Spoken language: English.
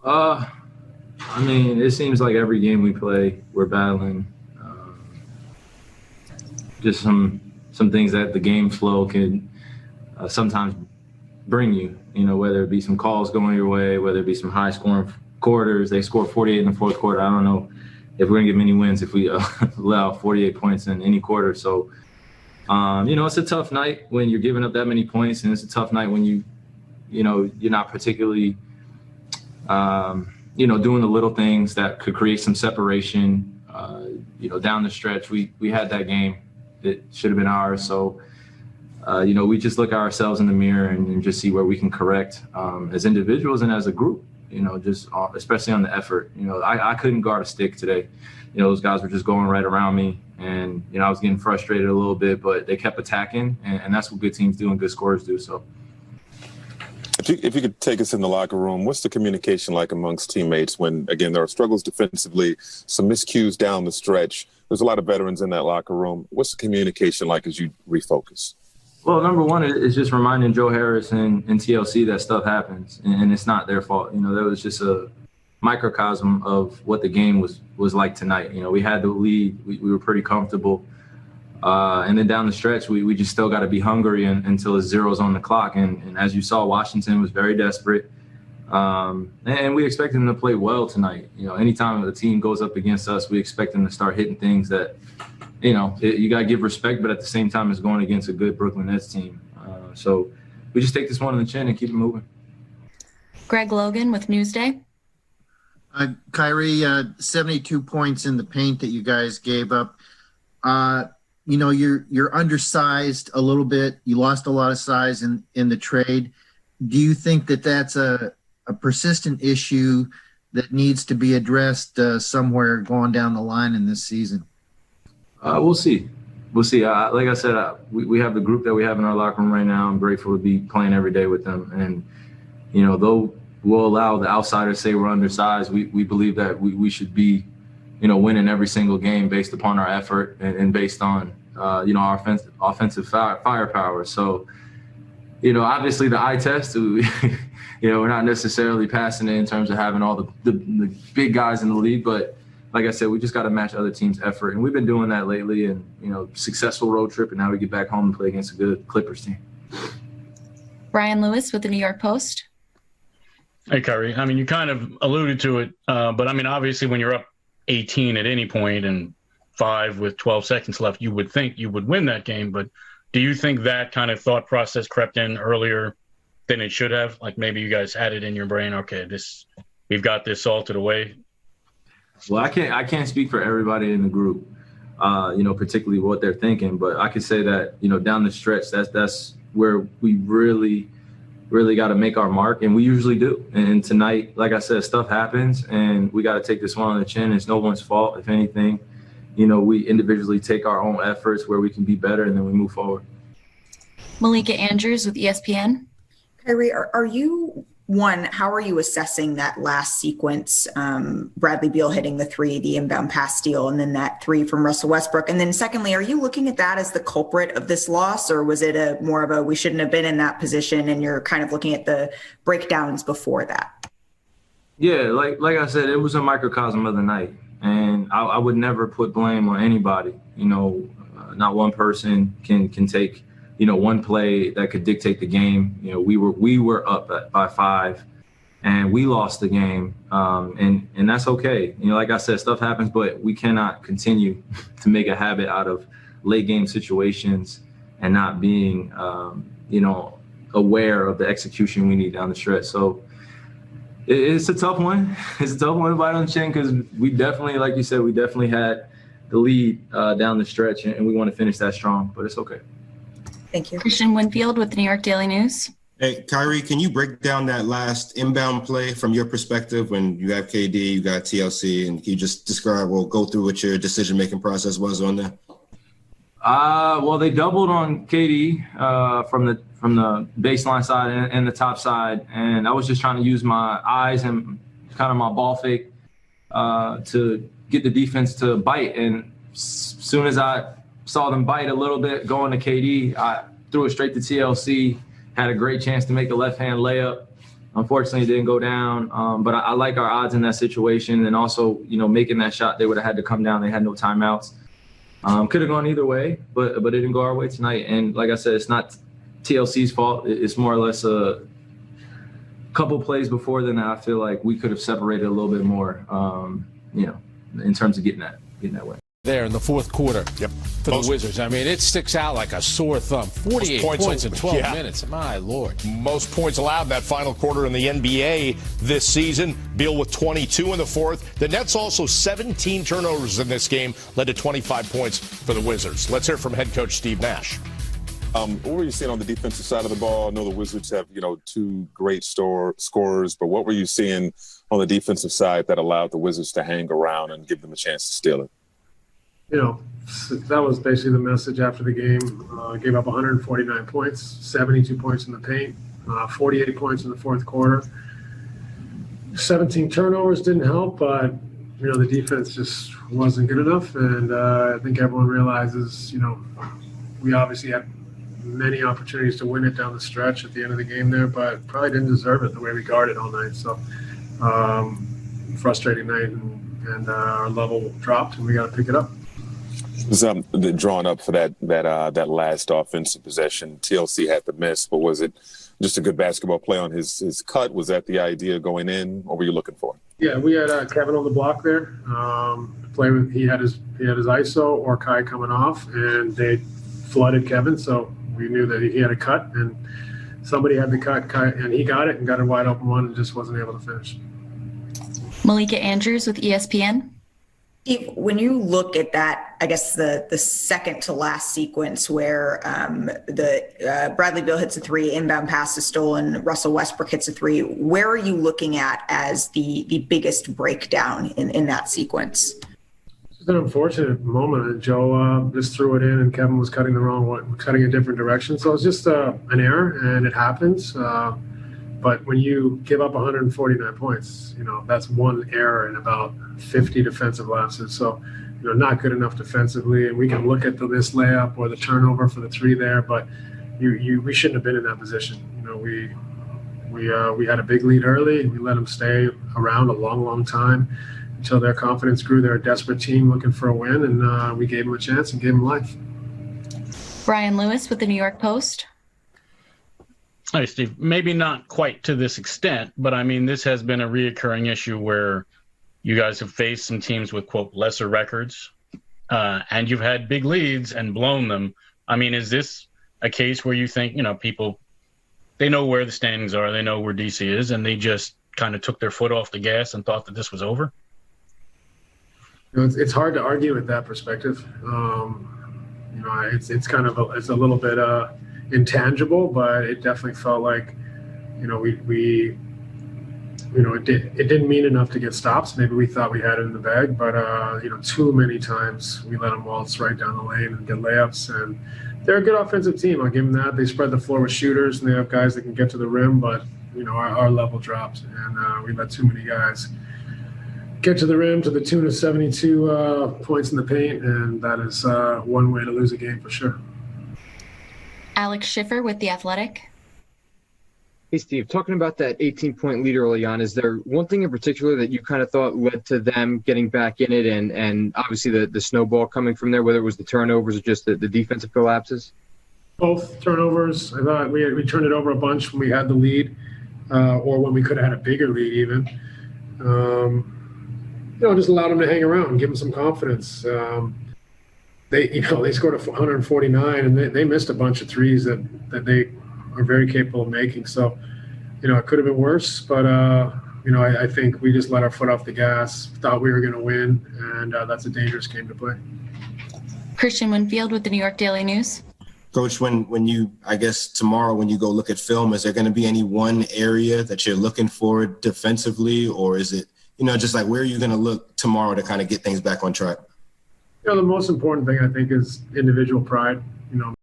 Uh, I mean, it seems like every game we play, we're battling just some things that the game flow can sometimes bring you. You know, whether it be some calls going your way, whether it be some high scoring quarters. They scored 48 in the fourth quarter. I don't know if we're gonna get many wins if we allow 48 points in any quarter. So, you know, it's a tough night when you're giving up that many points, and it's a tough night when you know, you're not particularly, you know, doing the little things that could create some separation. You know, down the stretch, we had that game. It should have been ours. So, you know, we just look at ourselves in the mirror and just see where we can correct as individuals and as a group. You know, just especially on the effort. You know, I couldn't guard a stick today. You know, those guys were just going right around me, and you know, I was getting frustrated a little bit, but they kept attacking, and that's what good teams do and good scorers do. So. If you could take us in the locker room, what's the communication like amongst teammates when, again, there are struggles defensively, some miscues down the stretch? There's a lot of veterans in that locker room. What's the communication like as you refocus? Well, number one is just reminding Joe Harris and TLC that stuff happens, and it's not their fault. You know, that was just a microcosm of what the game was like tonight. You know, we had the lead. We were pretty comfortable. And then down the stretch, we just still got to be hungry until it's zeros on the clock. And as you saw, Washington was very desperate. And we expect them to play well tonight. You know, anytime a team goes up against us, we expect them to start hitting things that, you know, you got to give respect, but at the same time, it's going against a good Brooklyn Nets team. So we just take this one on the chin and keep it moving. Greg Logan with Newsday. Kyrie, 72 points in the paint that you guys gave up. You know, you're undersized a little bit. You lost a lot of size in the trade. Do you think that that's a persistent issue that needs to be addressed somewhere going down the line in this season? We'll see. We'll see. Like I said, we have the group that we have in our locker room right now. I'm grateful to be playing every day with them. And, you know, though we'll allow the outsiders to say we're undersized, we believe that we should be, you know, winning every single game based upon our effort and based on, you know, our offensive firepower. So, you know, obviously the eye test, you know, we're not necessarily passing it in terms of having all the big guys in the league. But like I said, we just got to match other teams' effort. And we've been doing that lately, and, you know, successful road trip. And now we get back home and play against a good Clippers team. Brian Lewis with the New York Post. Hey, Kyrie. I mean, you kind of alluded to it, but I mean, obviously when you're up 18 at any point and 5 with 12 seconds left, you would think you would win that game. But do you think that kind of thought process crept in earlier than it should have? Like maybe you guys had it in your brain, okay, we've got this salted away. Well, I can't speak for everybody in the group, you know, particularly what they're thinking. But I could say that, you know, down the stretch, that's where we really got to make our mark, and we usually do. And tonight, like I said, stuff happens, and we got to take this one on the chin. It's no one's fault. If anything, you know, we individually take our own efforts where we can be better, and then we move forward. Malika Andrews with ESPN. Kyrie, are you, one, how are you assessing that last sequence, Bradley Beal hitting the 3, the inbound pass steal, and then that 3 from Russell Westbrook? And then secondly, are you looking at that as the culprit of this loss, or was it more of a we shouldn't have been in that position, and you're kind of looking at the breakdowns before that? Yeah, like I said, it was a microcosm of the night, and I would never put blame on anybody. You know, not one person can take, you know, one play that could dictate the game. You know, we were up by 5, and we lost the game, and that's okay. You know, like I said, stuff happens, but we cannot continue to make a habit out of late game situations and not being, you know, aware of the execution we need down the stretch. So it's a tough one. It's a tough one to bite on the chin because we definitely, like you said, we definitely had the lead down the stretch, and we want to finish that strong, but it's okay. Thank you. Christian Winfield with the New York Daily News. Hey, Kyrie, can you break down that last inbound play from your perspective when you have KD, you got TLC, and can you just describe or go through what your decision-making process was on there? Well, they doubled on KD from the baseline side and the top side, and I was just trying to use my eyes and kind of my ball fake to get the defense to bite. And as soon as I saw them bite a little bit going to KD, I threw it straight to TLC, had a great chance to make a left-hand layup, Unfortunately, it didn't go down. But I like our odds in that situation. And also, making that shot, they would have had to come down. They had no timeouts. Could have gone either way, but it didn't go our way tonight. And like I said, it's not TLC's fault. It's more or less a couple plays before then I feel like we could have separated a little bit more, in terms of getting that way. There in the fourth quarter for the Wizards. I mean, it sticks out like a sore thumb. 48 points in 12 minutes. My Lord. Most points allowed that final quarter in the NBA this season. Beal with 22 in the fourth. The Nets also 17 turnovers in this game, led to 25 points for the Wizards. Let's hear from head coach Steve Nash. What were you seeing on the defensive side of the ball? I know the Wizards have, two great scorers, but what were you seeing on the defensive side that allowed the Wizards to hang around and give them a chance to steal it? That was basically the message after the game. Gave up 149 points, 72 points in the paint, 48 points in the fourth quarter. 17 turnovers didn't help, but, the defense just wasn't good enough. And I think everyone realizes, we obviously had many opportunities to win it down the stretch at the end of the game there, but probably didn't deserve it the way we guarded all night. So frustrating night, and our level dropped, and we got to pick it up. Drawn up for that last offensive possession. TLC had the miss, but was it just a good basketball play on his cut? Was that the idea going in? What were you looking for? Yeah, we had Kevin on the block there. He had his ISO or Kai coming off, and they flooded Kevin, so we knew that he had a cut, and somebody had the cut, and he got it and got a wide open one and just wasn't able to finish. Malika Andrews with ESPN. Steve, when you look at that, I guess the second to last sequence where Bradley Beal hits a three, inbound pass is stolen, Russell Westbrook hits a three, where are you looking at as the biggest breakdown in that sequence? It's an unfortunate moment. Joe just threw it in, and Kevin was cutting the wrong way, cutting a different direction. So it's just an error, and it happens. But when you give up 149 points, that's one error in about 50 defensive lapses. So, not good enough defensively. And we can look at this layup or the turnover for the three there, but we shouldn't have been in that position. We had a big lead early. We let them stay around a long, long time until their confidence grew. They're a desperate team looking for a win, and we gave them a chance and gave them life. Brian Lewis with the New York Post. Hi, Steve. Maybe not quite to this extent, but I mean, this has been a reoccurring issue where you guys have faced some teams with, quote, lesser records, and you've had big leads and blown them. I mean, is this a case where you think, people, they know where the standings are, they know where DC is, and they just kind of took their foot off the gas and thought that this was over? It's hard to argue with that perspective. It's kind of it's a little bit intangible, but it definitely felt like, it didn't mean enough to get stops. Maybe we thought we had it in the bag, but too many times we let them waltz right down the lane and get layups. And they're a good offensive team. I'll give them that. They spread the floor with shooters, and they have guys that can get to the rim, but our level dropped, and we let too many guys get to the rim to the tune of 72 points in the paint, and that is one way to lose a game for sure. Alex Schiffer with The Athletic. Hey, Steve, talking about that 18-point lead early on, is there one thing in particular that you kind of thought led to them getting back in it, and obviously the snowball coming from there, whether it was the turnovers or just the defensive collapses? Both turnovers. I thought we turned it over a bunch when we had the lead, or when we could have had a bigger lead even. Just allowed them to hang around and give them some confidence. They scored 149, and they missed a bunch of threes that they are very capable of making. So, it could have been worse, but I think we just let our foot off the gas, thought we were going to win, and that's a dangerous game to play. Christian Winfield with the New York Daily News. Coach, when you, I guess tomorrow when you go look at film, is there going to be any one area that you're looking for defensively, or is it, just like where are you going to look tomorrow to kind of get things back on track? The most important thing I think is individual pride.